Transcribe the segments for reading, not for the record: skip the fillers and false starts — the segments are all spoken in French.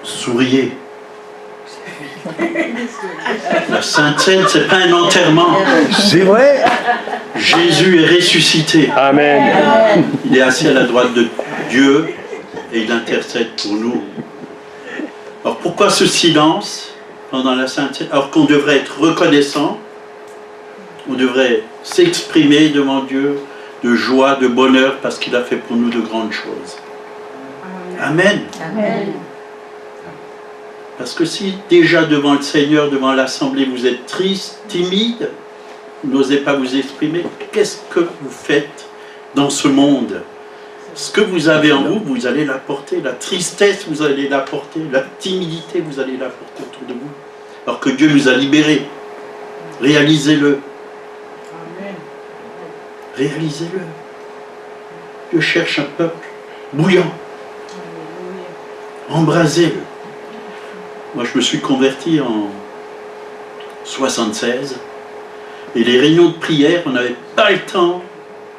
Souriez. La Sainte Seine, ce n'est pas un enterrement. C'est vrai. Jésus est ressuscité. Amen. Il est assis à la droite de Dieu et il intercède pour nous. Alors pourquoi ce silence pendant la Sainte Seine? Alors qu'on devrait être reconnaissant, on devrait s'exprimer devant Dieu de joie, de bonheur, parce qu'il a fait pour nous de grandes choses. Amen. Amen. Parce que si déjà devant le Seigneur, devant l'Assemblée, vous êtes triste, timide, vous n'osez pas vous exprimer, qu'est-ce que vous faites dans ce monde? Ce que vous avez en vous, vous allez l'apporter. La tristesse, vous allez l'apporter. La timidité, vous allez l'apporter autour de vous. Alors que Dieu nous a libérés. Réalisez-le. Réalisez-le. Dieu cherche un peuple bouillant, embrasé. Moi, je me suis converti en 76, et les réunions de prière, on n'avait pas le temps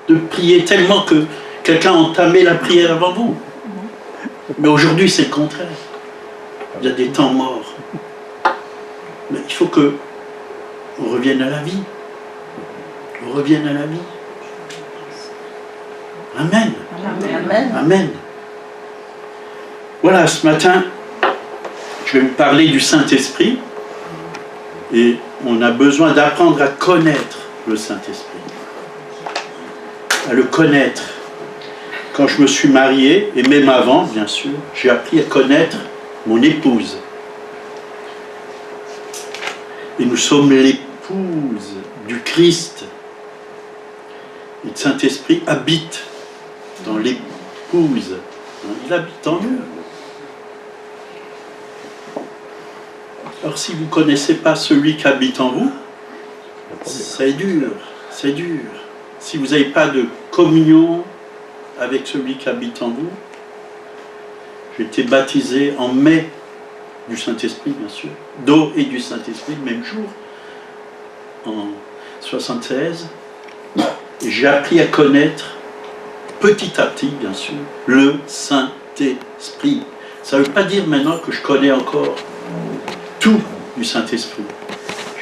de prier tellement que quelqu'un entamait la prière avant vous. Mais aujourd'hui, c'est le contraire. Il y a des temps morts. Mais il faut que on revienne à la vie. On revienne à la vie. Amen. Amen. Amen. Voilà, ce matin, je vais vous parler du Saint-Esprit. Et on a besoin d'apprendre à connaître le Saint-Esprit. À le connaître. Quand je me suis marié, et même avant, bien sûr, j'ai appris à connaître mon épouse. Et nous sommes l'épouse du Christ. Et le Saint-Esprit habite dans l'épouse. Il habite en nous. Alors si vous ne connaissez pas celui qui habite en vous, c'est dur, c'est dur. Si vous n'avez pas de communion avec celui qui habite en vous, j'ai été baptisé en mai du Saint-Esprit, bien sûr, d'eau et du Saint-Esprit, le même jour, en 76. Et j'ai appris à connaître, petit à petit, bien sûr, le Saint-Esprit. Ça ne veut pas dire maintenant que je connais encore tout du Saint-Esprit.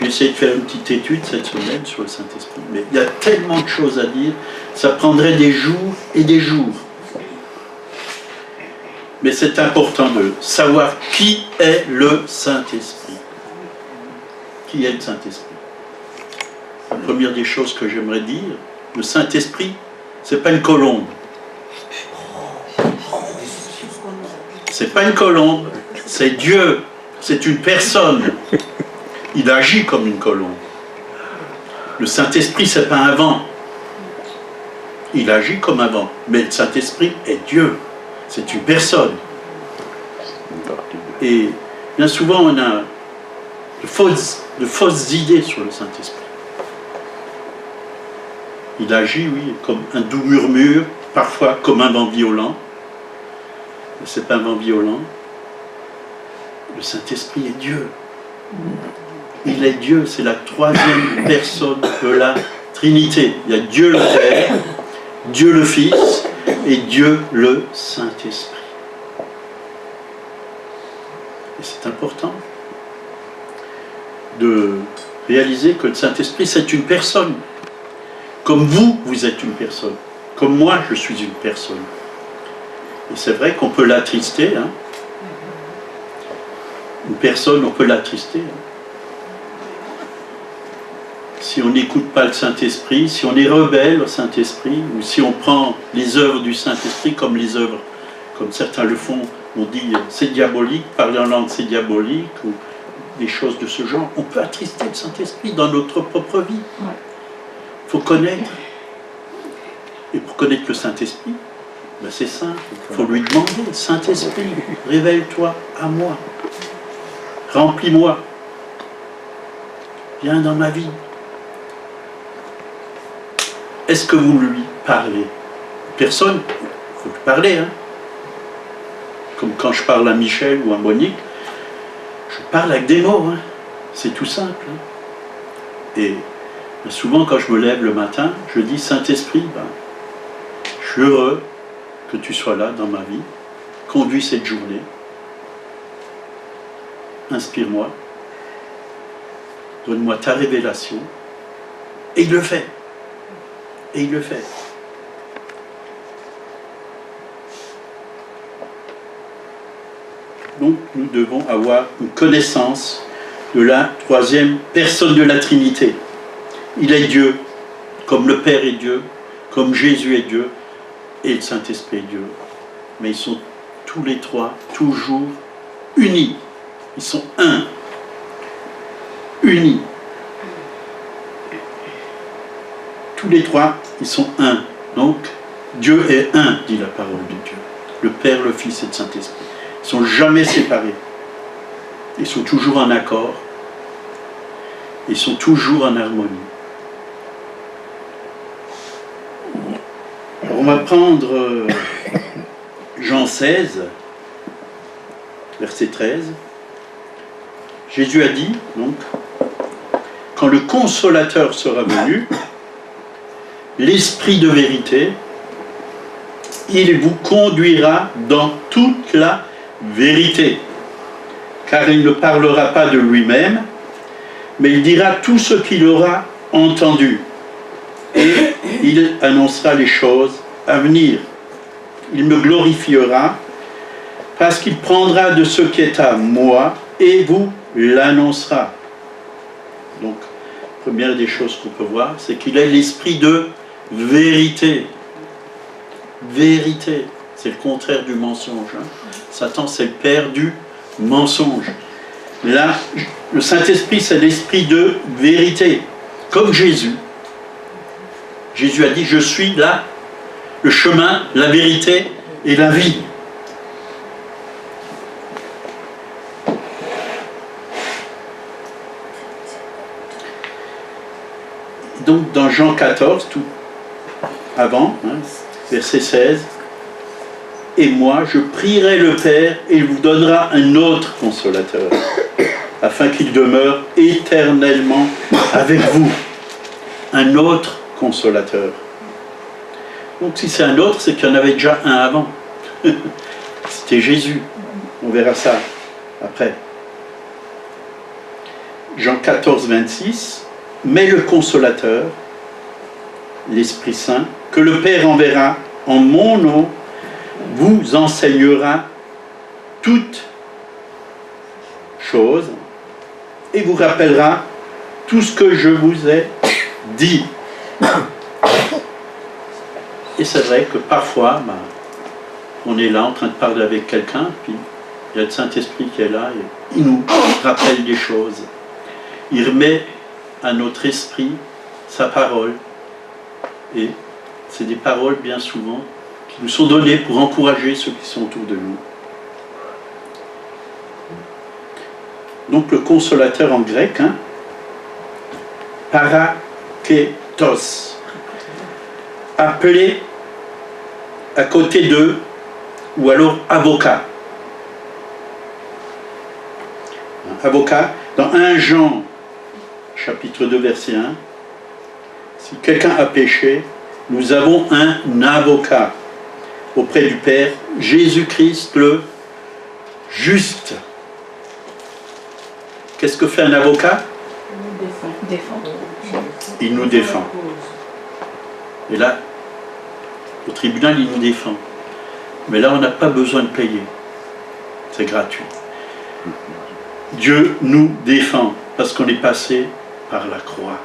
J'ai essayé de faire une petite étude cette semaine sur le Saint-Esprit, mais il y a tellement de choses à dire, ça prendrait des jours et des jours. Mais c'est important de savoir qui est le Saint-Esprit. Qui est le Saint-Esprit? La première des choses que j'aimerais dire, le Saint-Esprit, c'est pas une colombe. C'est pas une colombe, c'est Dieu, c'est une personne. Il agit comme une colombe. Le Saint-Esprit, c'est pas un vent. Il agit comme un vent. Mais le Saint-Esprit est Dieu. C'est une personne. Et bien souvent, on a de fausses idées sur le Saint-Esprit. Il agit, oui, comme un doux murmure, parfois comme un vent violent. Mais ce n'est pas un vent violent. Le Saint-Esprit est Dieu. Il est Dieu, c'est la troisième personne de la Trinité. Il y a Dieu le Père, Dieu le Fils et Dieu le Saint-Esprit. Et c'est important de réaliser que le Saint-Esprit, c'est une personne. Comme vous, vous êtes une personne. Comme moi, je suis une personne. Et c'est vrai qu'on peut l'attrister. Hein. Une personne, on peut l'attrister. Hein. Si on n'écoute pas le Saint-Esprit, si on est rebelle au Saint-Esprit, ou si on prend les œuvres du Saint-Esprit comme les œuvres, comme certains le font, on dit c'est diabolique, parler en langue c'est diabolique, ou des choses de ce genre, on peut attrister le Saint-Esprit dans notre propre vie. Il faut connaître. Et pour connaître le Saint-Esprit, ben c'est simple, il faut lui demander, Saint-Esprit, révèle-toi à moi, remplis-moi, viens dans ma vie. Est-ce que vous lui parlez? Personne, il faut lui parler. Hein. Comme quand je parle à Michel ou à Monique, je parle avec des mots. Hein. C'est tout simple. Hein. Et souvent, quand je me lève le matin, je dis, Saint-Esprit, ben, je suis heureux que tu sois là dans ma vie, conduis cette journée. inspire-moi, donne-moi ta révélation. Et il le fait. Et il le fait. Donc nous devons avoir une connaissance de la troisième personne de la Trinité. Il est Dieu, comme le Père est Dieu, comme Jésus est Dieu, et le Saint-Esprit est Dieu. Mais ils sont tous les trois toujours unis. Ils sont un. Unis. Tous les trois, ils sont un. Donc, Dieu est un, dit la parole de Dieu. Le Père, le Fils et le Saint-Esprit. Ils ne sont jamais séparés. Ils sont toujours en accord. Ils sont toujours en harmonie. Alors, on va prendre Jean 16, verset 13. Jésus a dit, donc, quand le Consolateur sera venu, l'Esprit de vérité, il vous conduira dans toute la vérité, car il ne parlera pas de lui-même, mais il dira tout ce qu'il aura entendu, et il annoncera les choses à venir. Il me glorifiera, parce qu'il prendra de ce qui est à moi, et vous l'annoncera. Donc, première des choses qu'on peut voir, c'est qu'il est l'esprit de vérité. Vérité, c'est le contraire du mensonge. Hein. Satan, c'est le père du mensonge. Là, le Saint-Esprit, c'est l'esprit de vérité. Comme Jésus. Jésus a dit, je suis là, le chemin, la vérité et la vie. Donc, dans Jean 14, tout avant, hein, verset 16, « Et moi, je prierai le Père, et il vous donnera un autre consolateur, afin qu'il demeure éternellement avec vous. » Un autre consolateur. Donc si c'est un autre, c'est qu'il y en avait déjà un avant. C'était Jésus. On verra ça après. Jean 14, 26. « Mais le consolateur, l'Esprit Saint, que le Père enverra en mon nom, vous enseignera toutes choses et vous rappellera tout ce que je vous ai dit. » Et c'est vrai que parfois, on est là en train de parler avec quelqu'un, puis il y a le Saint-Esprit qui est là, et il nous rappelle des choses. Il remet à notre esprit sa parole. Et c'est des paroles bien souvent qui nous sont données pour encourager ceux qui sont autour de nous. Donc le consolateur en grec, hein, parakétos, appelé à côté d'eux, ou alors avocat. Avocat, dans 1 Jean, chapitre 2, verset 1, si quelqu'un a péché, nous avons un avocat auprès du Père, Jésus-Christ le juste. Qu'est-ce que fait un avocat? Il nous défend. Et là, au tribunal, il nous défend. Mais là, on n'a pas besoin de payer. C'est gratuit. Dieu nous défend parce qu'on est passé par la croix.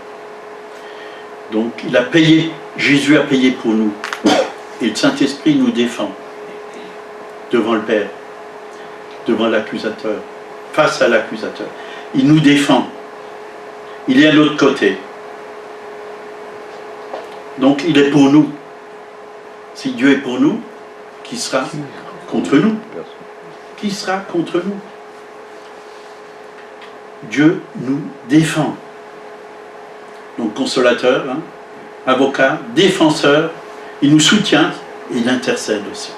Donc, il a payé, Jésus a payé pour nous. Et le Saint-Esprit nous défend devant le Père, devant l'accusateur, face à l'accusateur. Il nous défend. Il est à l'autre côté. Donc, il est pour nous. Si Dieu est pour nous, qui sera contre nous? Qui sera contre nous? Dieu nous défend. Donc, consolateur, hein, avocat, défenseur, il nous soutient et il intercède aussi.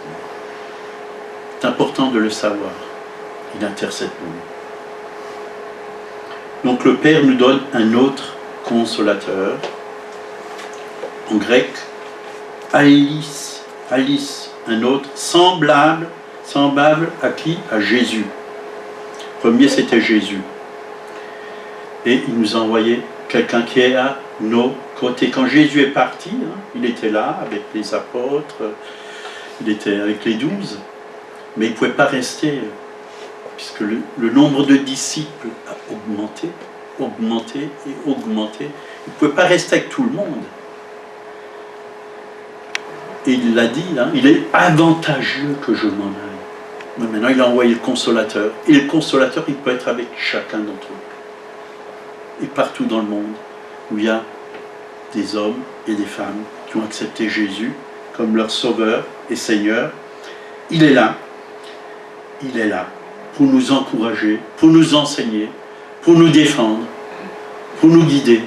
C'est important de le savoir. Il intercède pour nous. Donc, le Père nous donne un autre consolateur. En grec, Alice, un autre, semblable à qui? À Jésus. Le premier, c'était Jésus. Et il nous a envoyé quelqu'un qui est à nos côtés. Quand Jésus est parti, il était là avec les apôtres, il était avec les 12, mais il ne pouvait pas rester, puisque le nombre de disciples a augmenté, augmenté et augmenté. Il ne pouvait pas rester avec tout le monde. Et il l'a dit, il est avantageux que je m'en aille. Mais maintenant, il a envoyé le Consolateur. Et le Consolateur, il peut être avec chacun d'entre eux. Et partout dans le monde, où il y a des hommes et des femmes qui ont accepté Jésus comme leur Sauveur et Seigneur, il est là. Il est là pour nous encourager, pour nous enseigner, pour nous défendre, pour nous guider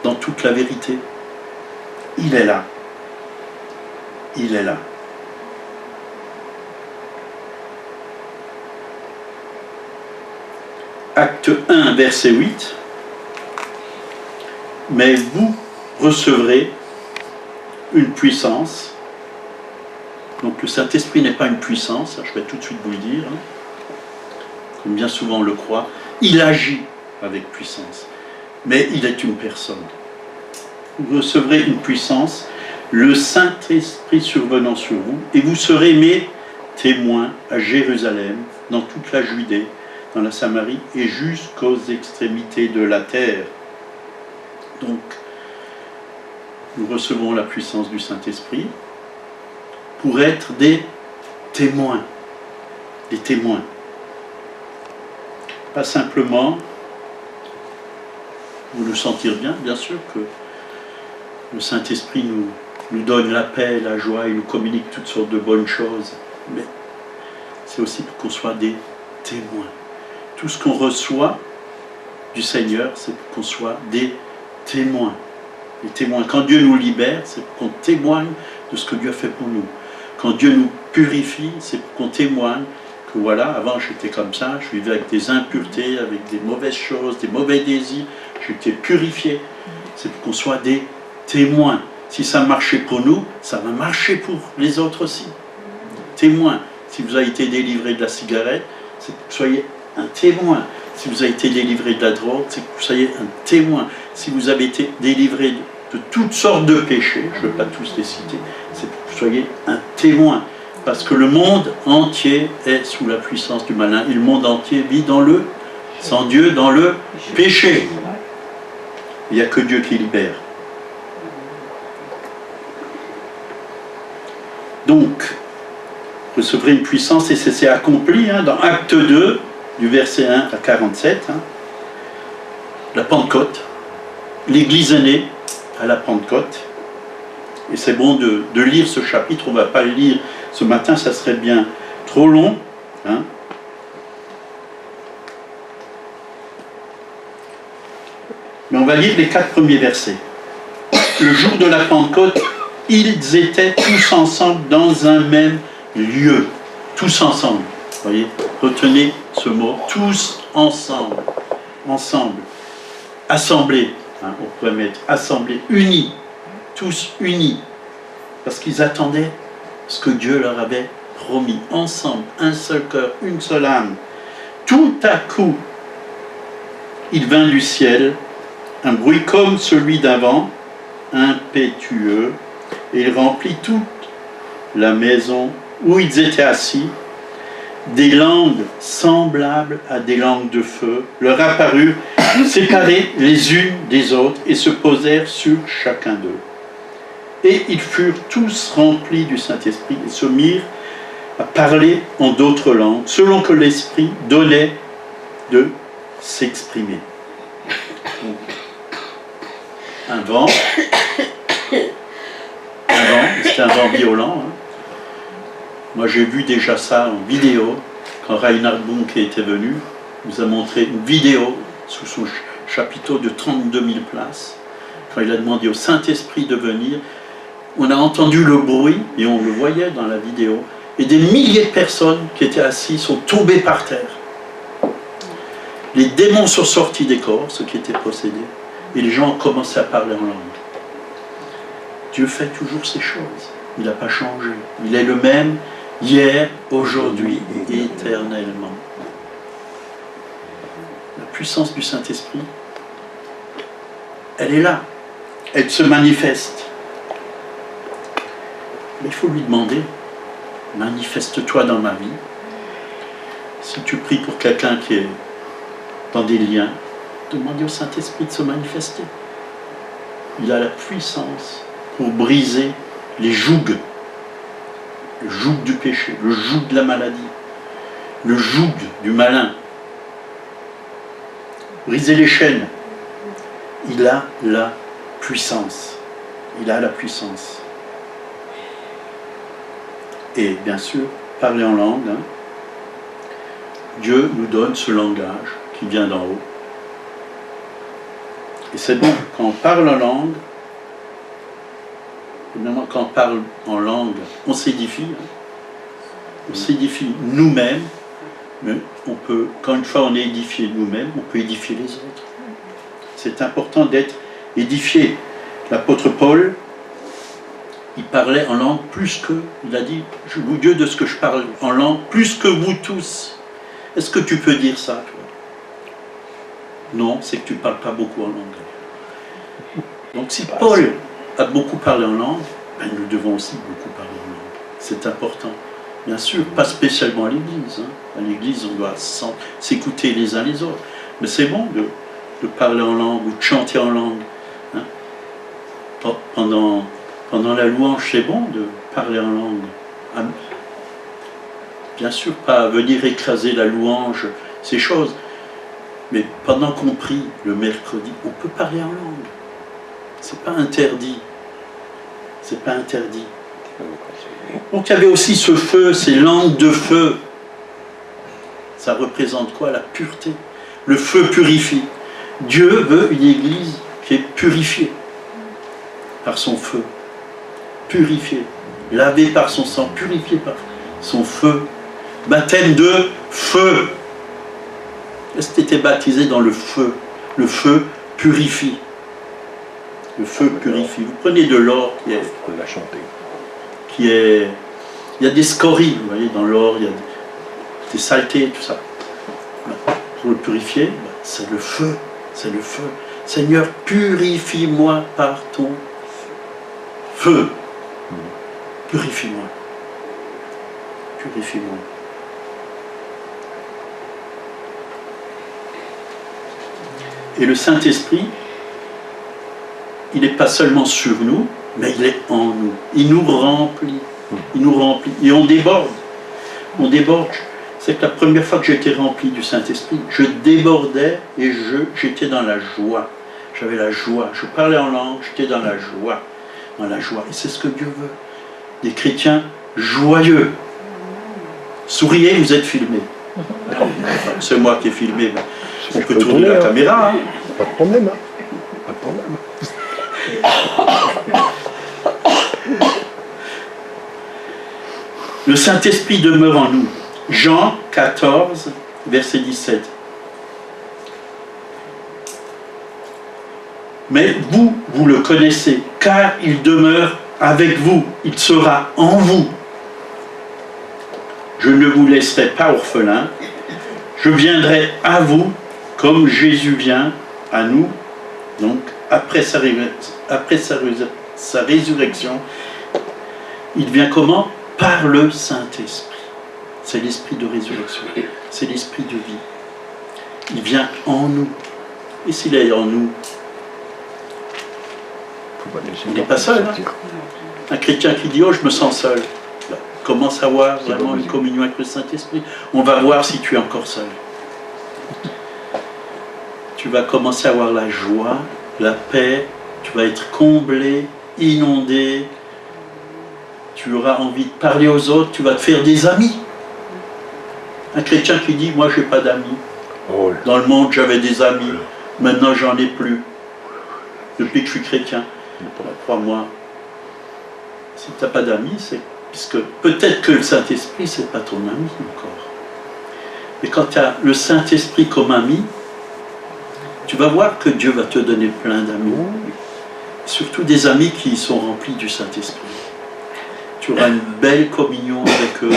dans toute la vérité. Il est là. Il est là. Acte 1, verset 8. Mais vous recevrez une puissance. Donc le Saint-Esprit n'est pas une puissance, je vais tout de suite vous le dire, comme bien souvent on le croit. Il agit avec puissance, mais il est une personne. Vous recevrez une puissance, le Saint-Esprit survenant sur vous, et vous serez mes témoins à Jérusalem, dans toute la Judée, dans la Samarie, et jusqu'aux extrémités de la terre. Donc, nous recevons la puissance du Saint-Esprit pour être des témoins. Des témoins. Pas simplement pour nous sentir bien sûr que le Saint-Esprit nous donne la paix, la joie, il nous communique toutes sortes de bonnes choses, mais c'est aussi pour qu'on soit des témoins. Tout ce qu'on reçoit du Seigneur, c'est pour qu'on soit des témoins. Des témoins. Quand Dieu nous libère, c'est pour qu'on témoigne de ce que Dieu a fait pour nous. Quand Dieu nous purifie, c'est pour qu'on témoigne que voilà, avant j'étais comme ça, je vivais avec des impuretés, avec des mauvaises choses, des mauvais désirs, j'étais purifié. C'est pour qu'on soit des témoins. Si ça marchait pour nous, ça va marcher pour les autres aussi. Témoins. Si vous avez été délivré de la cigarette, c'est pour que vous soyez un témoin. Si vous avez été délivré de la drogue, c'est que vous soyez un témoin. Si vous avez été délivré de toutes sortes de péchés, je ne veux pas tous les citer, c'est pour que vous soyez un témoin. Parce que le monde entier est sous la puissance du malin. Et le monde entier vit sans Dieu, dans le péché. Il n'y a que Dieu qui libère. Donc, vous recevrez une puissance, et c'est accompli dans Acte 2, du verset 1 à 47, la Pentecôte. L'Église est née à la Pentecôte. Et c'est bon de lire ce chapitre, on ne va pas le lire ce matin, ça serait bien trop long. Mais on va lire les 4 premiers versets. Le jour de la Pentecôte, ils étaient tous ensemble dans un même lieu. Tous ensemble. Vous voyez, retenez ce mot. Tous ensemble. Ensemble. Assemblés. On pourrait mettre assemblés. Unis. Tous unis. Parce qu'ils attendaient ce que Dieu leur avait promis. Ensemble. Un seul cœur. Une seule âme. Tout à coup, il vint du ciel un bruit comme celui d'un vent impétueux, et il remplit toute la maison où ils étaient assis. Des langues semblables à des langues de feu leur apparurent, séparées les unes des autres, et se posèrent sur chacun d'eux. Et ils furent tous remplis du Saint-Esprit et se mirent à parler en d'autres langues, selon que l'Esprit donnait de s'exprimer. Un vent, c'était un vent violent. Moi j'ai vu déjà ça en vidéo, quand Reinhard Bunke était venu, il nous a montré une vidéo sous son chapiteau de 32 000 places, quand il a demandé au Saint-Esprit de venir. On a entendu le bruit, et on le voyait dans la vidéo, et des milliers de personnes qui étaient assises sont tombées par terre. Les démons sont sortis des corps, ceux qui étaient possédés, et les gens ont commencé à parler en langue. Dieu fait toujours ces choses. Il n'a pas changé. Il est le même hier, aujourd'hui et éternellement. puissance du Saint-Esprit, elle est là, elle se manifeste. Mais il faut lui demander, manifeste-toi dans ma vie. Si tu pries pour quelqu'un qui est dans des liens, demandez au Saint-Esprit de se manifester. Il a la puissance pour briser les jougs. Le joug du péché, le joug de la maladie, le joug du malin. Briser les chaînes. Il a la puissance. Il a la puissance. Et bien sûr, parler en langue. Hein. Dieu nous donne ce langage qui vient d'en haut. Et c'est bon, quand on parle en langue, évidemment, quand on parle en langue, on s'édifie. Hein. On s'édifie nous-mêmes, mais on peut, quand une fois on est édifié nous-mêmes, on peut édifier les autres. C'est important d'être édifié. L'apôtre Paul, il parlait en langue plus que, il a dit, je loue Dieu de ce que je parle en langue, plus que vous tous. Est-ce que tu peux dire ça, toi? Non, c'est que tu ne parles pas beaucoup en langue. Donc si Paul a beaucoup parlé en langue, ben nous devons aussi beaucoup parler en langue. C'est important. Bien sûr, pas spécialement à l'Église. Hein. À l'Église, on doit s'écouter les uns les autres. Mais c'est bon de parler en langue ou de chanter en langue. Hein. Pendant la louange, c'est bon de parler en langue. Bien sûr, pas venir écraser la louange, ces choses. Mais pendant qu'on prie le mercredi, on peut parler en langue. C'est pas interdit. C'est pas interdit. Donc il y avait aussi ce feu, ces langues de feu. Ça représente quoi? La pureté. Le feu purifie. Dieu veut une église qui est purifiée par son feu. Purifiée. Lavée par son sang. Purifiée par son feu. Baptême de feu. Est-ce que tu étais baptisé dans le feu? Le feu purifie. Le feu purifie. Vous prenez de l'or qui est... On l'a chanté. Qui est... Il y a des scories, vous voyez, dans l'or, il y a des saletés, tout ça. Pour le purifier, c'est le feu. C'est le feu. Seigneur, purifie-moi par ton feu. Purifie-moi. Purifie-moi. Et le Saint-Esprit, il n'est pas seulement sur nous, mais il est en nous. Il nous remplit. Il nous remplit. Et on déborde. On déborde. C'est que la première fois que j'étais rempli du Saint-Esprit, je débordais et j'étais dans la joie. J'avais la joie. Je parlais en langue, j'étais dans la joie. Dans la joie. Et c'est ce que Dieu veut. Des chrétiens joyeux. Souriez, vous êtes filmés. C'est moi qui ai filmé. On peut tourner la caméra. Hein. Pas de problème. Hein. Pas de problème. Le Saint-Esprit demeure en nous. Jean 14, verset 17. Mais vous, vous le connaissez, car il demeure avec vous. Il sera en vous. Je ne vous laisserai pas orphelin. Je viendrai à vous comme Jésus vient à nous. Donc, après sa résurrection, il vient comment? Par le Saint-Esprit. C'est l'esprit de résurrection. C'est l'esprit de vie. Il vient en nous. Et s'il est en nous, il n'est pas seul. Hein? Un chrétien qui dit « Oh, je me sens seul », commence à avoir vraiment une communion avec le Saint-Esprit. On va voir si tu es encore seul. Tu vas commencer à avoir la joie, la paix, tu vas être comblé, inondé, tu auras envie de parler aux autres, tu vas te faire des amis. Un chrétien qui dit « Moi, je n'ai pas d'amis. Dans le monde, j'avais des amis. Maintenant, j'en ai plus. Depuis que je suis chrétien. » Crois-moi, si tu n'as pas d'amis, c'est puisque peut-être que le Saint-Esprit, ce n'est pas ton ami encore. Mais quand tu as le Saint-Esprit comme ami, tu vas voir que Dieu va te donner plein d'amis. Surtout des amis qui sont remplis du Saint-Esprit. Tu auras une belle communion avec eux.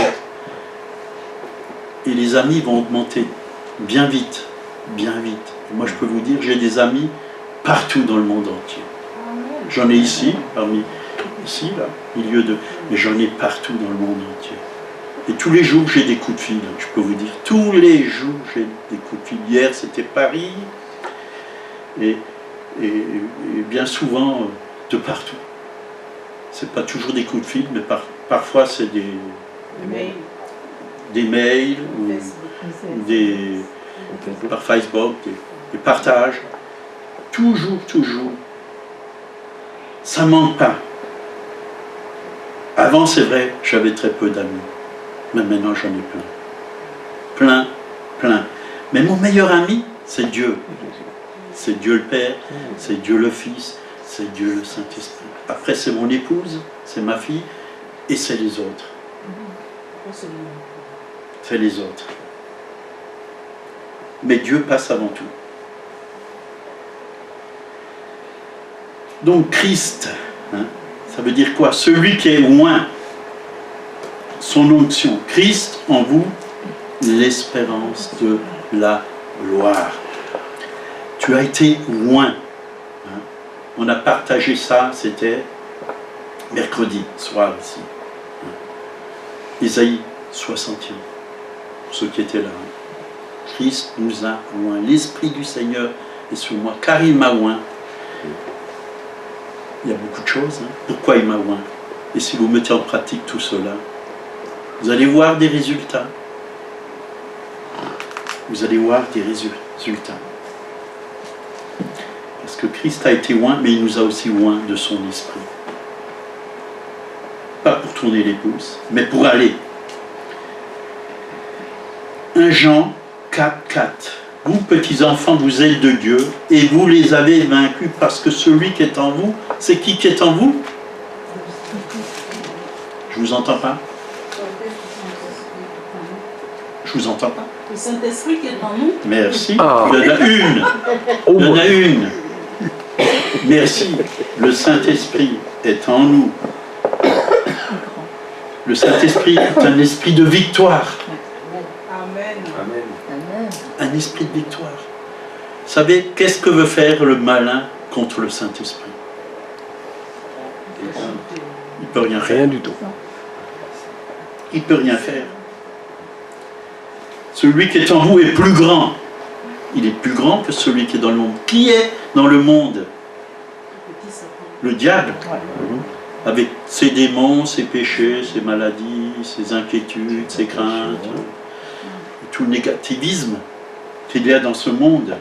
Et les amis vont augmenter bien vite. bien vite. Et moi, je peux vous dire, j'ai des amis partout dans le monde entier. J'en ai ici, ici, là, au milieu de... Mais j'en ai partout dans le monde entier. Et tous les jours, j'ai des coups de fil, je peux vous dire. Tous les jours, j'ai des coups de fil. Hier, c'était Paris. Et bien souvent, de partout. C'est pas toujours des coups de fil, mais parfois, c'est des mails ou par Facebook, des partages. Toujours. Ça manque pas. Avant, c'est vrai, j'avais très peu d'amis. Mais maintenant, j'en ai plein. Plein. Mais mon meilleur ami, c'est Dieu. C'est Dieu le Père, c'est Dieu le Fils, c'est Dieu le Saint-Esprit. Après, c'est mon épouse, c'est ma fille, et c'est les autres. C'est les autres. Mais Dieu passe avant tout. Donc Christ, ça veut dire quoi? Celui qui est oint, son onction. Christ en vous, l'espérance de la gloire. Tu as été oint. On a partagé ça, c'était mercredi soir ici. Ésaïe 61, pour ceux qui étaient là. Christ nous a oint. L'Esprit du Seigneur est sur moi, car il m'a oint. Il y a beaucoup de choses. Pourquoi il m'a oint? Et si vous mettez en pratique tout cela, vous allez voir des résultats. Vous allez voir des résultats. Parce que Christ a été oint, mais il nous a aussi oint de son esprit. Pas pour tourner les pouces, mais pour aller. 1 Jean 4,4. Vous, petits enfants, vous êtes de Dieu, et vous les avez vaincus, parce que celui qui est en vous, c'est qui est en vous? Je vous entends pas? Je vous entends pas? Le Saint-Esprit qui est en nous. Merci. Il y en a une. Il y en a une. Merci. Le Saint-Esprit est en nous. Le Saint-Esprit est un esprit de victoire. Amen. Amen. Un esprit de victoire. Vous savez, qu'est-ce que veut faire le malin contre le Saint-Esprit? Il ne peut rien faire. Rien du tout. Il ne peut rien faire. Celui qui est en vous est plus grand. Il est plus grand que celui qui est dans le monde. Qui est dans le monde? Le diable. Avec ses démons, ses péchés, ses maladies, ses inquiétudes, ses craintes, tout le négativisme qu'il y a dans ce monde.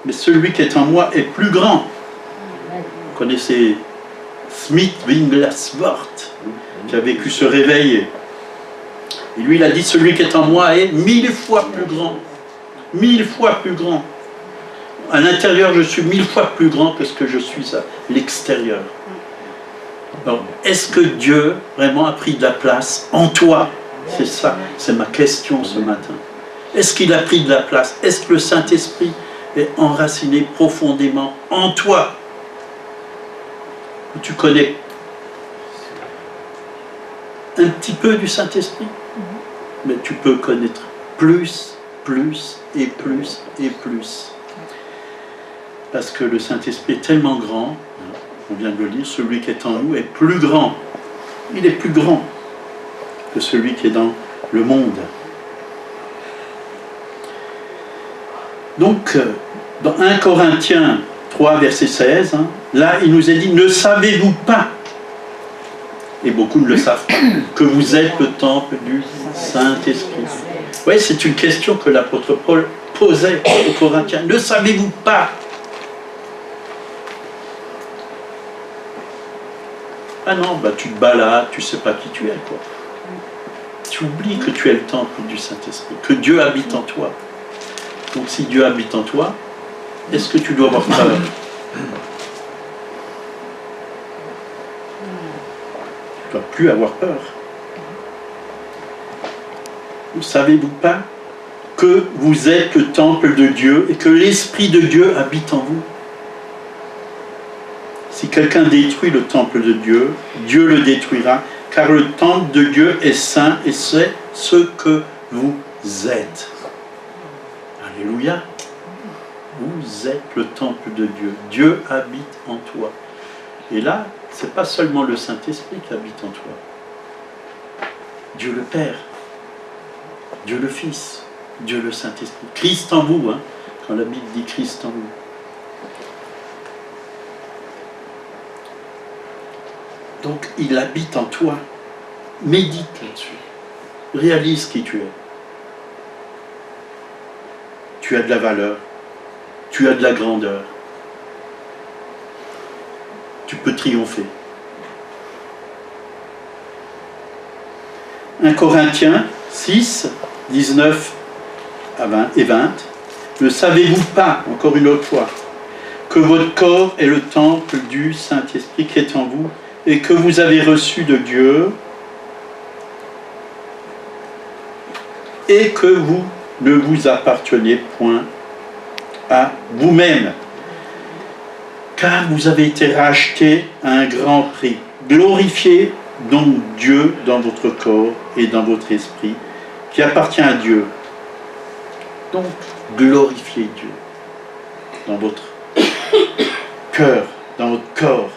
Mais celui qui est en moi est plus grand. Vous connaissez Smith Wigglesworth, qui a vécu ce réveil. Et lui, il a dit, celui qui est en moi est 1000 fois plus grand. 1000 fois plus grand. À l'intérieur, je suis 1000 fois plus grand que ce que je suis à l'extérieur. Alors, est-ce que Dieu vraiment a pris de la place en toi? C'est ça, c'est ma question ce matin. Est-ce qu'il a pris de la place? Est-ce que le Saint-Esprit est enraciné profondément en toi? Tu connais un petit peu du Saint-Esprit, mais tu peux connaître plus et plus et plus. Parce que le Saint-Esprit est tellement grand, on vient de le lire, celui qui est en nous est plus grand. Il est plus grand que celui qui est dans le monde. Donc, dans 1 Corinthiens 3, verset 16, là, il nous est dit, ne savez-vous pas, et beaucoup ne le savent pas, que vous êtes le temple du Saint-Esprit. Oui, c'est une question que l'apôtre Paul posait aux Corinthiens. Ne savez-vous pas? Ah non, bah tu te balades, tu ne sais pas qui tu es, quoi. Tu oublies que tu es le temple du Saint-Esprit, que Dieu habite en toi. Donc si Dieu habite en toi, est-ce que tu dois avoir peur? Tu ne dois plus avoir peur. Ne savez-vous pas que vous êtes le temple de Dieu et que l'Esprit de Dieu habite en vous? Si quelqu'un détruit le temple de Dieu, Dieu le détruira, car le temple de Dieu est saint et c'est ce que vous êtes. Alléluia. Vous êtes le temple de Dieu. Dieu habite en toi. Et là, ce n'est pas seulement le Saint-Esprit qui habite en toi. Dieu le Père, Dieu le Fils, Dieu le Saint-Esprit. Christ en vous, hein, quand la Bible dit Christ en vous. Donc, il habite en toi. Médite là-dessus. Réalise qui tu es. Tu as de la valeur. Tu as de la grandeur. Tu peux triompher. 1 Corinthiens 6, 19 et 20. Ne savez-vous pas, encore une autre fois, que votre corps est le temple du Saint-Esprit qui est en vous et que vous avez reçu de Dieu et que vous ne vous appartenez point à vous-même, car vous avez été rachetés à un grand prix. Glorifiez donc Dieu dans votre corps et dans votre esprit, qui appartient à Dieu. Donc, glorifiez Dieu dans votre cœur, dans votre corps.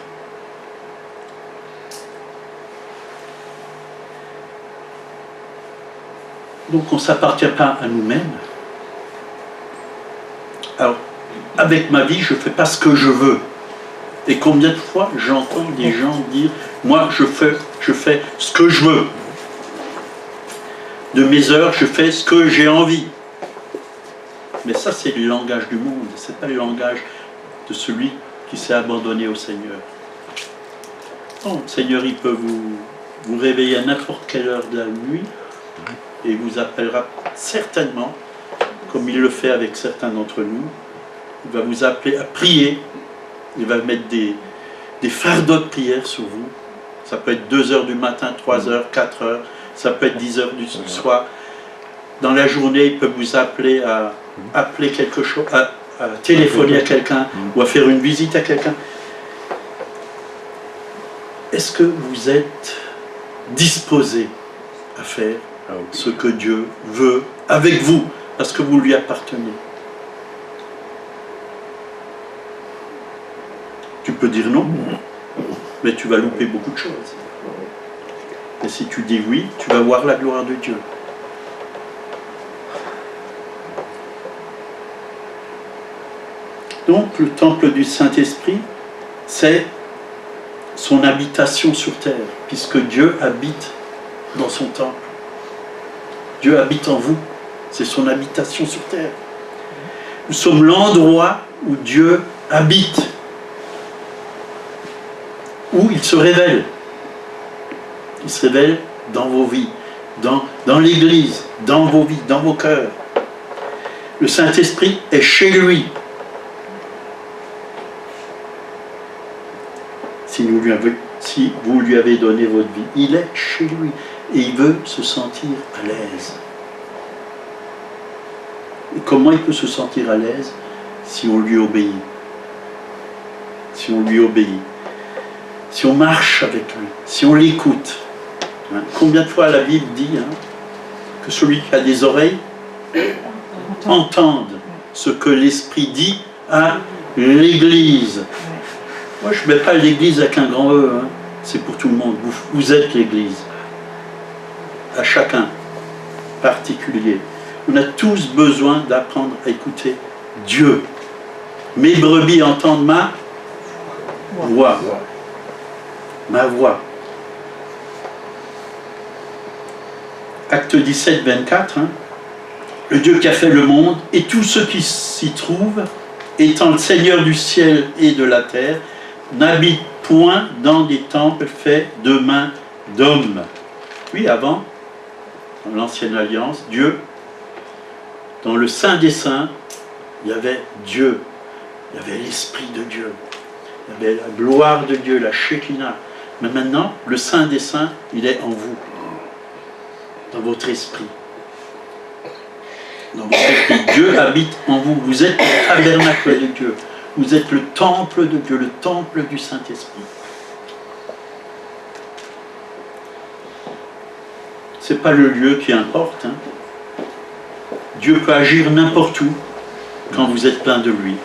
Donc, on ne s'appartient pas à nous-mêmes. Alors, avec ma vie, je ne fais pas ce que je veux. Et combien de fois j'entends des gens dire « Moi, je fais ce que je veux. De mes heures, je fais ce que j'ai envie. » Mais ça, c'est le langage du monde. Ce n'est pas le langage de celui qui s'est abandonné au Seigneur. Non, le Seigneur, il peut vous réveiller à n'importe quelle heure de la nuit et il vous appellera certainement, comme il le fait avec certains d'entre nous. Il va vous appeler à prier. Il va mettre des fardeaux de prière sur vous. Ça peut être 2 heures du matin, 3 heures, 4 heures. Ça peut être 10 heures du soir. Dans la journée, il peut vous appeler à appeler quelque chose, à téléphoner à quelqu'un ou à faire une visite à quelqu'un. Est-ce que vous êtes disposé à faire ce que Dieu veut avec vous, parce que vous lui appartenez? Tu peux dire non, mais tu vas louper beaucoup de choses. Et si tu dis oui, tu vas voir la gloire de Dieu. Donc, le temple du Saint-Esprit, c'est son habitation sur terre, puisque Dieu habite dans son temple. Dieu habite en vous, c'est son habitation sur terre. Nous sommes l'endroit où Dieu habite, où il se révèle. Il se révèle dans vos vies, dans l'Église, dans vos vies, dans vos cœurs. Le Saint-Esprit est chez lui. Si vous lui avez donné votre vie, il est chez lui et il veut se sentir à l'aise. Et comment il peut se sentir à l'aise? Si on lui obéit. Si on lui obéit. Si on marche avec lui, si on l'écoute. Hein, combien de fois la Bible dit que celui qui a des oreilles entende ce que l'Esprit dit à l'Église. Moi, je ne mets pas l'Église avec un grand E, hein. C'est pour tout le monde. Vous êtes l'Église. À chacun, particulier. On a tous besoin d'apprendre à écouter Dieu. Mes brebis entendent ma voix. Ma voix. Acte 17, 24. Le Dieu qui a fait le monde et tous ceux qui s'y trouvent, étant le Seigneur du ciel et de la terre, n'habite point dans des temples faits de mains d'hommes. Oui, avant, dans l'Ancienne Alliance, Dieu, dans le Saint des Saints, il y avait Dieu, il y avait l'Esprit de Dieu, il y avait la gloire de Dieu, la Shekinah. Mais maintenant, le Saint des Saints, il est en vous, dans votre esprit. Dans votre esprit. Dieu habite en vous, vous êtes le tabernacle de Dieu. Vous êtes le temple de Dieu, le temple du Saint-Esprit. Ce n'est pas le lieu qui importe. Dieu peut agir n'importe où. quand vous êtes plein de lui.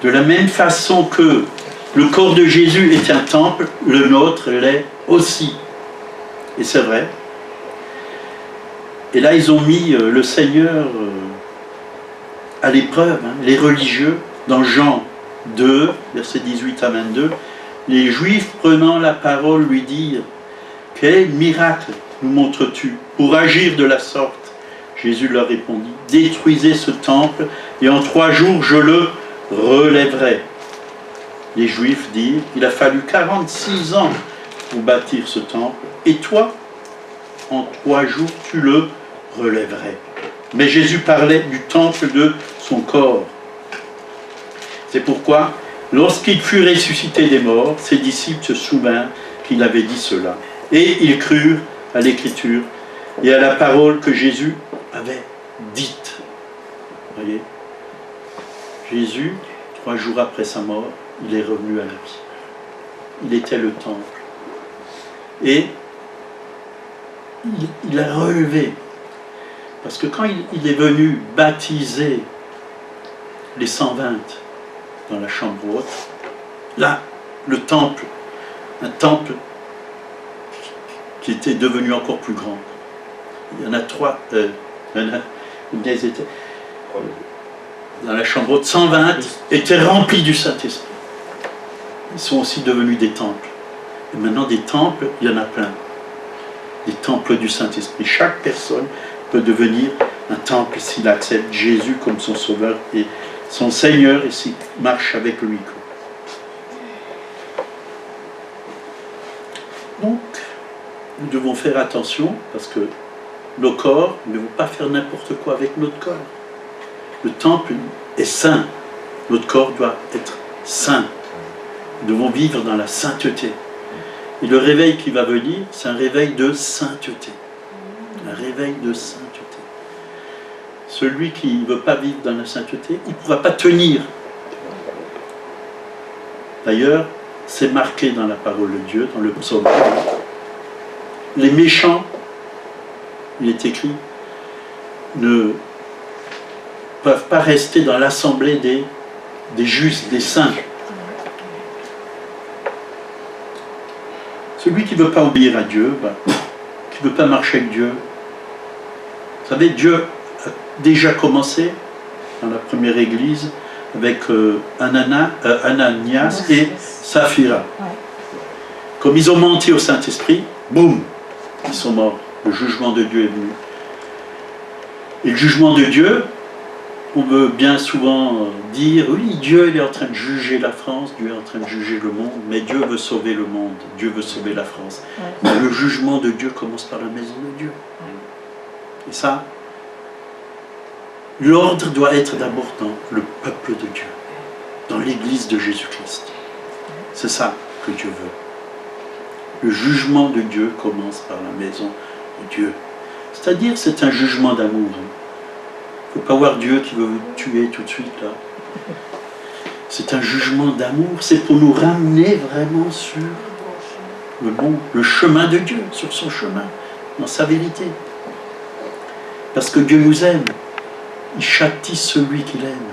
De la même façon que le corps de Jésus est un temple, le nôtre l'est aussi. Et c'est vrai. Et là, ils ont mis le Seigneur à l'épreuve, hein, les religieux, dans Jean 2, versets 18 à 22. Les Juifs, prenant la parole, lui dirent « Quel miracle nous montres-tu pour agir de la sorte ?» Jésus leur répondit « Détruisez ce temple, et en 3 jours je le relèverai. » Les Juifs dirent « Il a fallu 46 ans pour bâtir ce temple, et toi, en 3 jours, tu le relèverais. » Mais Jésus parlait du temple de son corps. C'est pourquoi, lorsqu'il fut ressuscité des morts, ses disciples se souvinrent qu'il avait dit cela. Et ils crurent à l'Écriture et à la parole que Jésus avait dite. Voyez, Jésus, 3 jours après sa mort, il est revenu à la vie. Il était le temple. Et il a relevé. Parce que quand il est venu baptiser les 120 dans la chambre haute, là, le temple, un temple qui était devenu encore plus grand. Il y en a 3, dans la chambre haute, 120 étaient remplis du Saint-Esprit. Ils sont aussi devenus des temples. Et maintenant, des temples, il y en a plein. Des temples du Saint-Esprit. Chaque personne peut devenir un temple s'il accepte Jésus comme son sauveur et son Seigneur et s'il marche avec lui. Donc, nous devons faire attention parce que nos corps ne vont pas faire n'importe quoi avec notre corps. Le temple est saint. Notre corps doit être saint. Nous devons vivre dans la sainteté. Et le réveil qui va venir, c'est un réveil de sainteté. Un réveil de sainteté. Celui qui ne veut pas vivre dans la sainteté, il ne pourra pas tenir. D'ailleurs, c'est marqué dans la parole de Dieu, dans le psaume. Les méchants, il est écrit, ne peuvent pas rester dans l'assemblée des justes, des saints. Celui qui ne veut pas obéir à Dieu, qui ne veut pas marcher avec Dieu, vous savez, Dieu a déjà commencé dans la première église avec Ananias et Saphira. Comme ils ont menti au Saint-Esprit, boum, ils sont morts. Le jugement de Dieu est venu. Et le jugement de Dieu, on veut bien souvent dire, oui, Dieu il est en train de juger la France, Dieu est en train de juger le monde, mais Dieu veut sauver le monde, Dieu veut sauver la France. Mais le jugement de Dieu commence par la maison de Dieu. Et ça, l'ordre doit être d'abord dans le peuple de Dieu, dans l'église de Jésus-Christ. C'est ça que Dieu veut. Le jugement de Dieu commence par la maison de Dieu. C'est-à-dire, c'est un jugement d'amour. Il ne faut pas voir Dieu qui veut vous tuer tout de suite, là. C'est un jugement d'amour, c'est pour nous ramener vraiment sur le chemin de Dieu, sur son chemin, dans sa vérité. Parce que Dieu nous aime. Il châtie celui qu'il aime.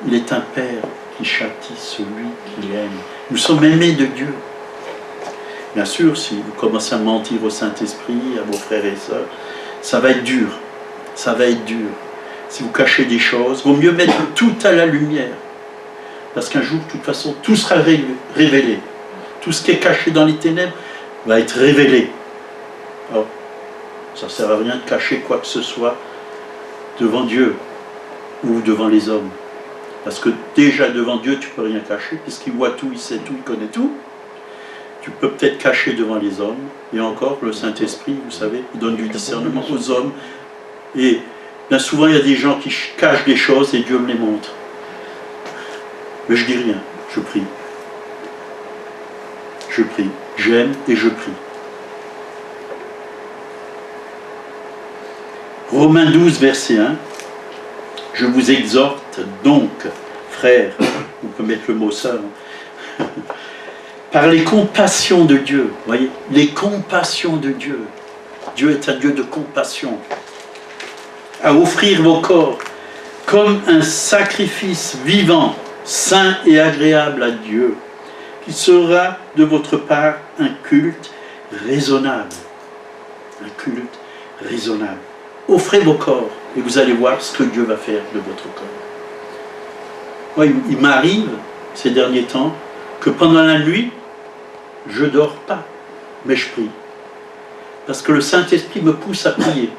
Il est un Père qui châtie celui qu'il aime. Nous sommes aimés de Dieu. Bien sûr, si vous commencez à mentir au Saint-Esprit, à vos frères et sœurs, ça va être dur. Ça va être dur. Si vous cachez des choses, il vaut mieux mettre tout à la lumière. Parce qu'un jour, de toute façon, tout sera révélé. Tout ce qui est caché dans les ténèbres va être révélé. Alors, ça ne sert à rien de cacher quoi que ce soit devant Dieu ou devant les hommes. Parce que déjà devant Dieu, tu ne peux rien cacher, puisqu'il voit tout, il sait tout, il connaît tout. Tu peux peut-être cacher devant les hommes, et encore, le Saint-Esprit, vous savez, il donne du discernement aux hommes. Et bien souvent, il y a des gens qui cachent des choses et Dieu me les montre. Mais je dis rien, je prie. Je prie. J'aime et je prie. Romains 12, verset 1. Je vous exhorte donc, frères, on peut mettre le mot sœur, par les compassions de Dieu, voyez, les compassions de Dieu. Dieu est un Dieu de compassion. À offrir vos corps comme un sacrifice vivant, saint et agréable à Dieu, qui sera de votre part un culte raisonnable. Un culte raisonnable. Offrez vos corps et vous allez voir ce que Dieu va faire de votre corps. Moi, il m'arrive, ces derniers temps, que pendant la nuit, je ne dors pas, mais je prie. Parce que le Saint-Esprit me pousse à prier.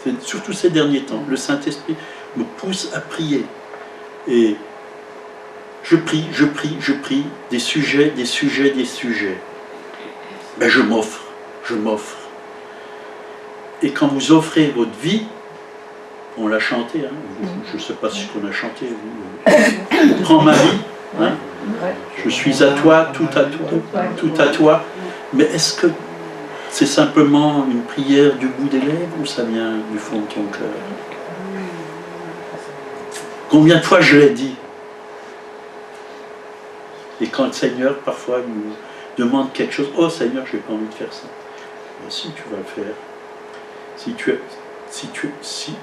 C'est surtout ces derniers temps, le Saint-Esprit me pousse à prier. Et je prie, des sujets. Ben je m'offre. Et quand vous offrez votre vie, on l'a chanté, hein, je ne sais pas ce qu'on a chanté, prends ma vie, hein, je suis à toi, tout à toi, mais est-ce que c'est simplement une prière du bout des lèvres ou ça vient du fond de ton cœur? Combien de fois je l'ai dit? Et quand le Seigneur parfois nous demande quelque chose, oh Seigneur, je n'ai pas envie de faire ça. Ben, si tu vas le faire,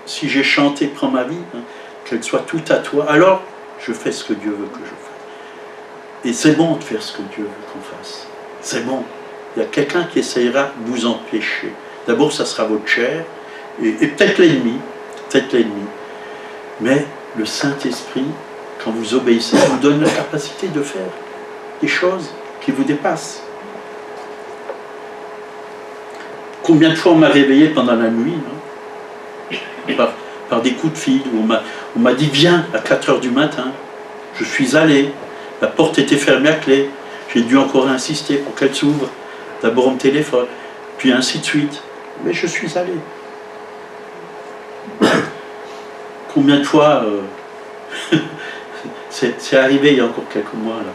si j'ai chanté prends ma vie, hein, qu'elle soit tout à toi, alors je fais ce que Dieu veut que je fasse. Et c'est bon de faire ce que Dieu veut qu'on fasse. C'est bon. Il y a quelqu'un qui essayera de vous empêcher. D'abord, ça sera votre chair, et peut-être l'ennemi, mais le Saint-Esprit, quand vous obéissez, vous donne la capacité de faire des choses qui vous dépassent. Combien de fois on m'a réveillé pendant la nuit, par des coups de fil, où on m'a dit viens à 4 h du matin. Je suis allé, la porte était fermée à clé, j'ai dû encore insister pour qu'elle s'ouvre. D'abord on me téléphone, puis ainsi de suite. Mais je suis allé. Combien de fois, c'est arrivé il y a encore quelques mois, là,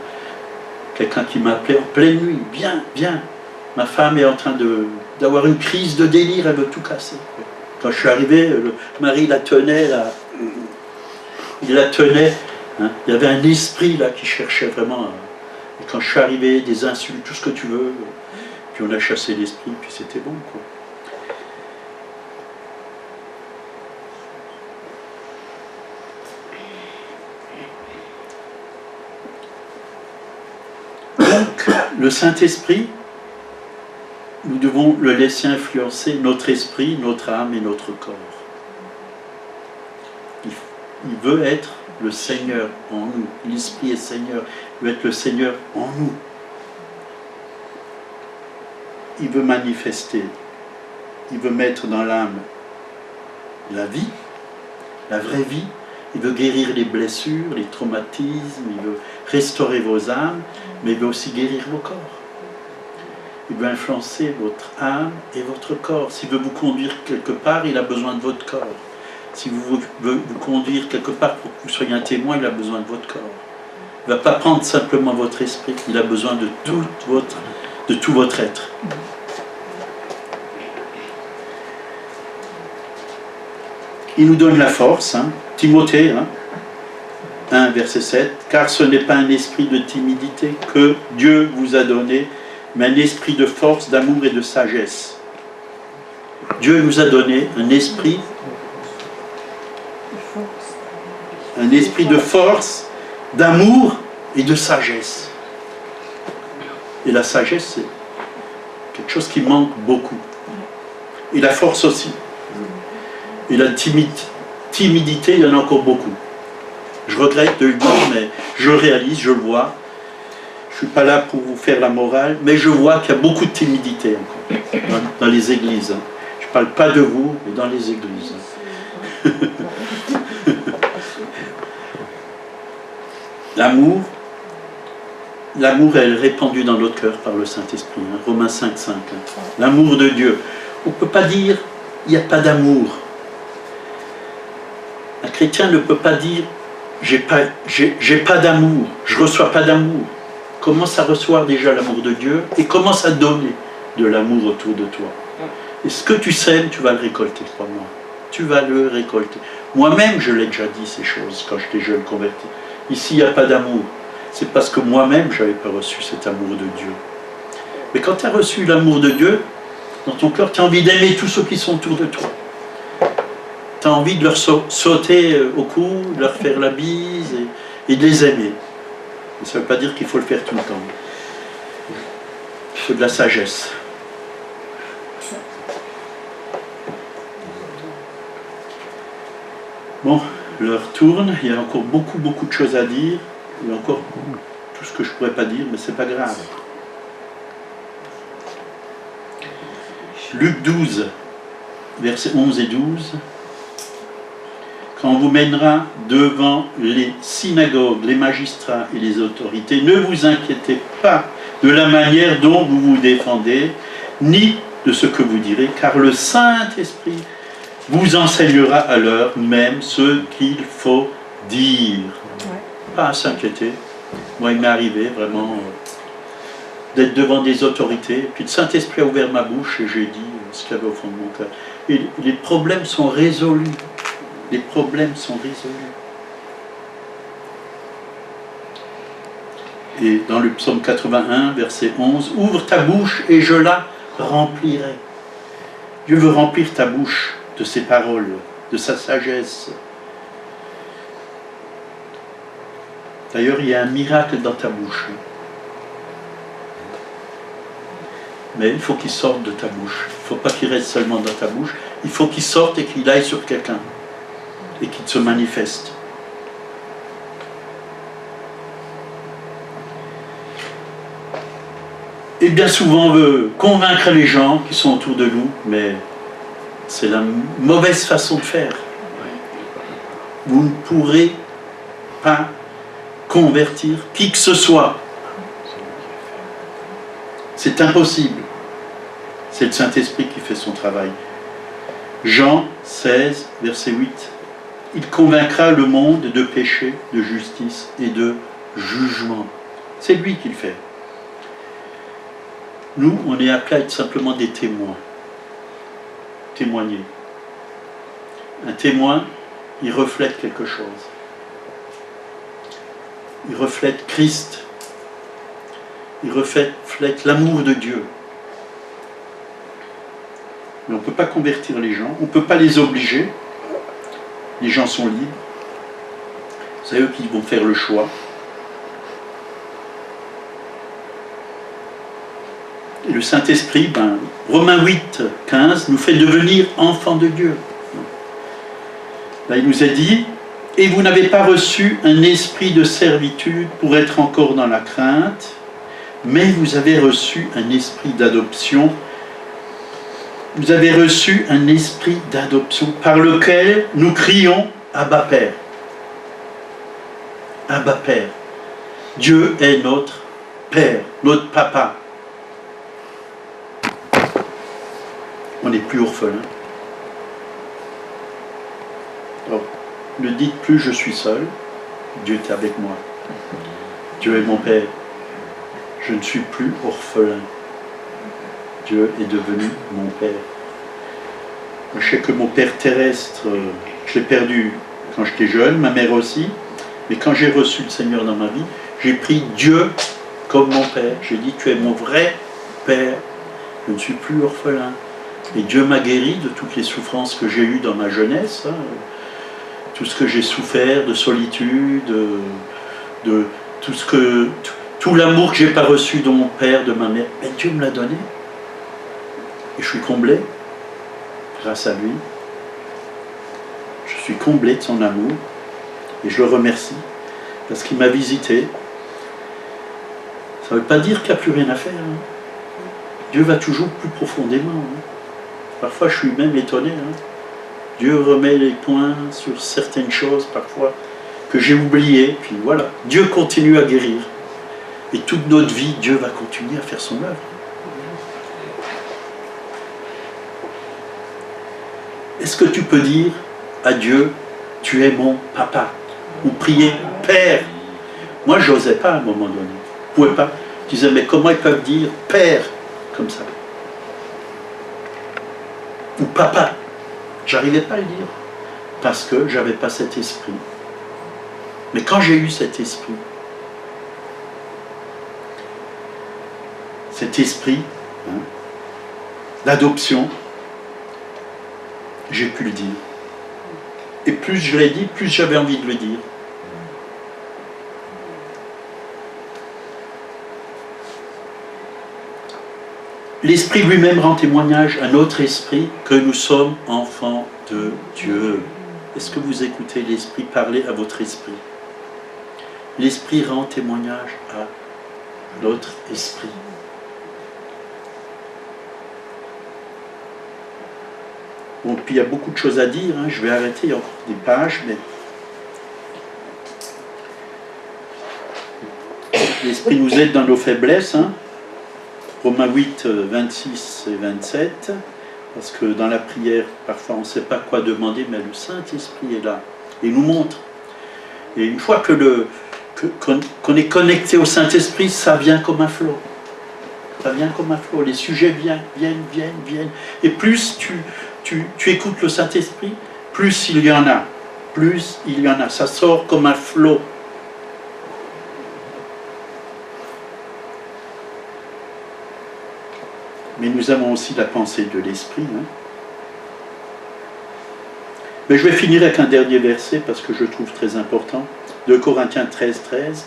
quelqu'un qui m'a appelé en pleine nuit, viens, ma femme est en train d'avoir une crise de délire, elle veut tout casser. Quand je suis arrivé, le mari la tenait, là, il la tenait, hein, il y avait un esprit là qui cherchait vraiment. Et quand je suis arrivé, des insultes, tout ce que tu veux, puis on a chassé l'esprit, puis c'était bon, quoi. Donc, le Saint-Esprit, nous devons le laisser influencer notre esprit, notre âme et notre corps. Il veut être le Seigneur en nous. L'Esprit est Seigneur. Il veut être le Seigneur en nous. Il veut manifester. Il veut mettre dans l'âme la vie, la vraie vie. Il veut guérir les blessures, les traumatismes. Il veut restaurer vos âmes, mais il veut aussi guérir vos corps. Il veut influencer votre âme et votre corps. S'il veut vous conduire quelque part, il a besoin de votre corps. S'il veut vous conduire quelque part pour que vous soyez un témoin, il a besoin de votre corps. Il ne va pas prendre simplement votre esprit, il a besoin de tout votre être. Il nous donne la force, hein. Timothée, 1, verset 7, « Car ce n'est pas un esprit de timidité que Dieu vous a donné, mais un esprit de force, d'amour et de sagesse. » Dieu nous a donné un esprit de force, d'amour et de sagesse. Et la sagesse, c'est quelque chose qui manque beaucoup. Et la force aussi. Et la timidité, il y en a encore beaucoup. Je regrette de le dire, mais je réalise, je le vois. Je ne suis pas là pour vous faire la morale, mais je vois qu'il y a beaucoup de timidité encore dans les églises. Je ne parle pas de vous, mais dans les églises. L'amour est répandu dans notre cœur par le Saint-Esprit. Romains 5,5. L'amour de Dieu. On ne peut pas dire il n'y a pas d'amour. Un chrétien ne peut pas dire j'ai pas d'amour, je ne reçois pas d'amour. Commence à recevoir déjà l'amour de Dieu et commence à donner de l'amour autour de toi. Et ce que tu sèmes, tu vas le récolter, crois-moi. Tu vas le récolter. Moi-même, je l'ai déjà dit ces choses quand j'étais jeune converti. Ici, il n'y a pas d'amour. C'est parce que moi-même, je n'avais pas reçu cet amour de Dieu. Mais quand tu as reçu l'amour de Dieu, dans ton cœur, tu as envie d'aimer tous ceux qui sont autour de toi. Tu as envie de leur sauter au cou, de leur faire la bise et de les aimer. Mais ça ne veut pas dire qu'il faut le faire tout le temps. Il faut de la sagesse. Bon, l'heure tourne, il y a encore beaucoup de choses à dire. Il y a encore tout ce que je ne pourrais pas dire, mais ce n'est pas grave. Luc 12, versets 11 et 12. Quand on vous mènera devant les synagogues, les magistrats et les autorités, ne vous inquiétez pas de la manière dont vous vous défendez, ni de ce que vous direz, car le Saint-Esprit vous enseignera à l'heure même ce qu'il faut dire. Ouais. Pas à s'inquiéter. Moi, il m'est arrivé vraiment d'être devant des autorités, puis le Saint-Esprit a ouvert ma bouche et j'ai dit ce qu'il y avait au fond de mon cœur. Et les problèmes sont résolus. Les problèmes sont résolus. Et dans le psaume 81, verset 11, « Ouvre ta bouche et je la remplirai. » Dieu veut remplir ta bouche de ses paroles, de sa sagesse. D'ailleurs, il y a un miracle dans ta bouche. Mais il faut qu'il sorte de ta bouche. Il ne faut pas qu'il reste seulement dans ta bouche. Il faut qu'il sorte et qu'il aille sur quelqu'un. Et qu'il se manifeste. Et bien souvent, on veut convaincre les gens qui sont autour de nous, mais c'est la mauvaise façon de faire. Vous ne pourrez pas convertir qui que ce soit. C'est impossible. C'est le Saint-Esprit qui fait son travail. Jean 16, verset 8. Il convaincra le monde de péché, de justice et de jugement. C'est lui qui le fait. Nous, on est appelés à être simplement des témoins. Témoigner. Un témoin, il reflète quelque chose. Il reflète Christ. Il reflète l'amour de Dieu. Mais on ne peut pas convertir les gens, on ne peut pas les obliger. Les gens sont libres. C'est eux qui vont faire le choix. Et le Saint-Esprit, Romains 8, 15, nous fait devenir enfants de Dieu. Là, il nous a dit, « Et vous n'avez pas reçu un esprit de servitude pour être encore dans la crainte, mais vous avez reçu un esprit d'adoption. Vous avez reçu un esprit d'adoption par lequel nous crions « Abba Père ». Abba Père. Dieu est notre Père, notre Papa. On n'est plus orphelin. Alors, ne dites plus « je suis seul », Dieu est avec moi. Dieu est mon Père. Je ne suis plus orphelin. Dieu est devenu mon Père. Je sais que mon Père terrestre, je l'ai perdu quand j'étais jeune, ma mère aussi, mais quand j'ai reçu le Seigneur dans ma vie, j'ai pris Dieu comme mon Père. J'ai dit, tu es mon vrai Père, je ne suis plus orphelin. Et Dieu m'a guéri de toutes les souffrances que j'ai eues dans ma jeunesse, hein, tout ce que j'ai souffert de solitude, de tout l'amour que je n'ai pas reçu de mon père, de ma mère, mais Dieu me l'a donné. Et je suis comblé, grâce à lui. Je suis comblé de son amour, et je le remercie, parce qu'il m'a visité. Ça ne veut pas dire qu'il n'y a plus rien à faire. Hein. Dieu va toujours plus profondément. Hein. Parfois, je suis même étonné. Hein. Dieu remet les points sur certaines choses, parfois, que j'ai oubliées. Puis voilà, Dieu continue à guérir. Et toute notre vie, Dieu va continuer à faire son œuvre. Est-ce que tu peux dire à Dieu, tu es mon papa? Ou prier, Père? Moi, je n'osais pas à un moment donné. Je ne pouvais pas. Je disais, mais comment ils peuvent dire Père comme ça? Ou papa? J'arrivais pas à le dire. Parce que je n'avais pas cet esprit. Mais quand j'ai eu cet esprit, hein, d'adoption, j'ai pu le dire. Et plus je l'ai dit, plus j'avais envie de le dire. L'Esprit lui-même rend témoignage à notre esprit que nous sommes enfants de Dieu. Est-ce que vous écoutez l'Esprit parler à votre esprit? L'Esprit rend témoignage à notre esprit. Bon, puis il y a beaucoup de choses à dire, hein. Je vais arrêter, il y a encore des pages, mais l'Esprit nous aide dans nos faiblesses, hein. Romains 8, 26 et 27, parce que dans la prière, parfois on ne sait pas quoi demander, mais le Saint-Esprit est là et nous montre. Et une fois qu'on est connecté au Saint-Esprit, ça vient comme un flot. Ça vient comme un flot. Les sujets viennent. Et plus tu écoutes le Saint-Esprit, plus il y en a. Plus il y en a. Ça sort comme un flot. Mais nous avons aussi la pensée de l'Esprit. Hein. Mais je vais finir avec un dernier verset parce que je le trouve très important. 2 Corinthiens 13, 13.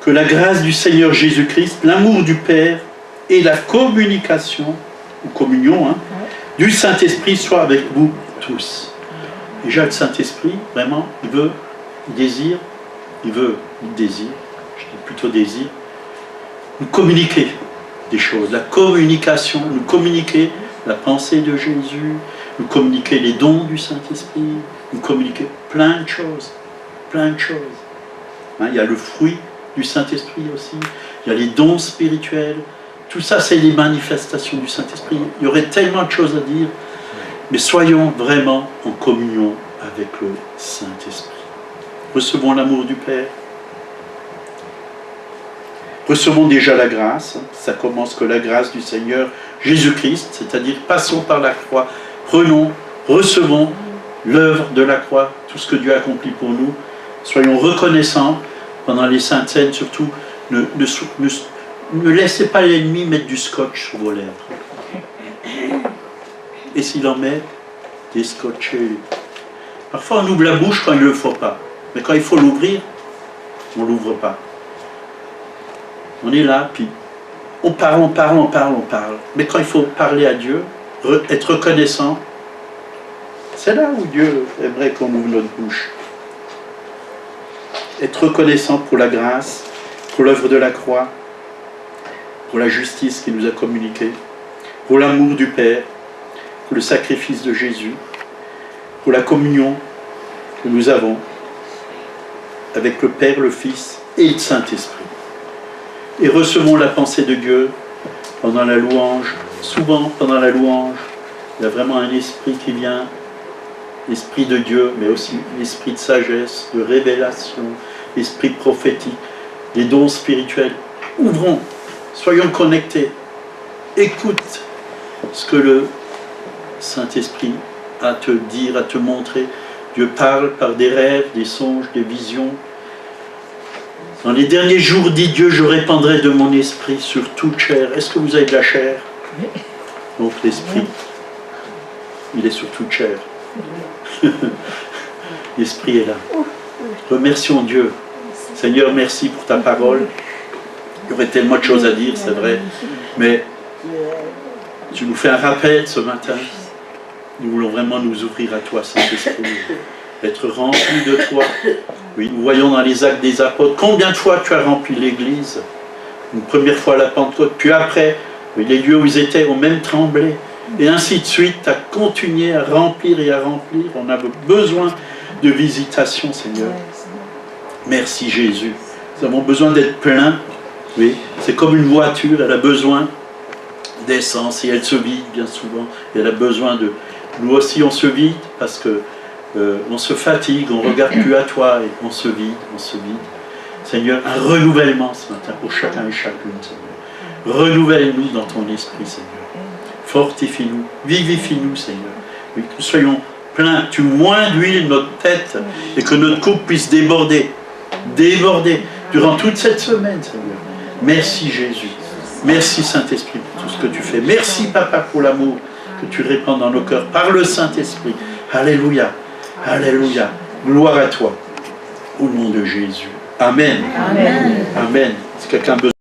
Que la grâce du Seigneur Jésus-Christ, l'amour du Père et la communication, ou communion, hein, du Saint-Esprit soit avec vous tous. Déjà le Saint-Esprit, vraiment, il désire, je dis plutôt désir, nous communiquer des choses, la communication, nous communiquer la pensée de Jésus, nous communiquer les dons du Saint-Esprit, nous communiquer plein de choses, Hein, il y a le fruit du Saint-Esprit aussi, il y a les dons spirituels, tout ça c'est les manifestations du Saint-Esprit. Il y aurait tellement de choses à dire, mais soyons vraiment en communion avec le Saint-Esprit. Recevons l'amour du Père. Recevons déjà la grâce, ça commence que la grâce du Seigneur Jésus-Christ, c'est-à-dire passons par la croix, recevons l'œuvre de la croix, tout ce que Dieu a accompli pour nous, soyons reconnaissants pendant les saintes scènes, surtout ne laissez pas l'ennemi mettre du scotch sur vos lèvres. Et s'il en met, descotchez-les. Parfois on ouvre la bouche quand il ne le faut pas, mais quand il faut l'ouvrir, on ne l'ouvre pas. On est là, puis on parle. Mais quand il faut parler à Dieu, être reconnaissant, c'est là où Dieu aimerait qu'on ouvre notre bouche. Être reconnaissant pour la grâce, pour l'œuvre de la croix, pour la justice qu'il nous a communiquée, pour l'amour du Père, pour le sacrifice de Jésus, pour la communion que nous avons avec le Père, le Fils et le Saint-Esprit. Et recevons la pensée de Dieu pendant la louange. Souvent, pendant la louange, il y a vraiment un esprit qui vient, l'esprit de Dieu, mais aussi l'esprit de sagesse, de révélation, l'esprit prophétique, les dons spirituels. Ouvrons, soyons connectés. Écoute ce que le Saint-Esprit a à te dire, à te montrer. Dieu parle par des rêves, des songes, des visions. Dans les derniers jours, dit Dieu, je répandrai de mon esprit sur toute chair. Est-ce que vous avez de la chair? Donc l'esprit, il est sur toute chair. L'esprit est là. Remercions Dieu. Seigneur, merci pour ta parole. Il y aurait tellement de choses à dire, c'est vrai. Mais tu nous fais un rappel ce matin. Nous voulons vraiment nous ouvrir à toi, Saint-Esprit. Être remplis de toi. Oui, nous voyons dans les actes des apôtres combien de fois tu as rempli l'Église. Une première fois à la Pentecôte, puis après, oui, les lieux où ils étaient ont même tremblé. Et ainsi de suite, tu as continué à remplir et à remplir. On a besoin de visitation, Seigneur. Merci Jésus. Nous avons besoin d'être pleins. Oui, c'est comme une voiture, elle a besoin d'essence et elle se vide bien souvent. Et elle a besoin de... Nous aussi on se vide parce que on se fatigue, on ne regarde plus à toi et on se vide. Seigneur, un renouvellement ce matin pour chacun et chacune, Seigneur. Renouvelle-nous dans ton esprit, Seigneur. Fortifie-nous, vivifie-nous, Seigneur. Oui, que nous soyons pleins, tu moins d'huile notre tête et que notre coupe puisse déborder durant toute cette semaine, Seigneur. Merci Jésus. Merci Saint-Esprit pour tout ce que tu fais. Merci, Papa, pour l'amour que tu répands dans nos cœurs par le Saint-Esprit. Alléluia. Alléluia. Gloire à toi. Au nom de Jésus. Amen. Amen. Amen. Si quelqu'un a besoin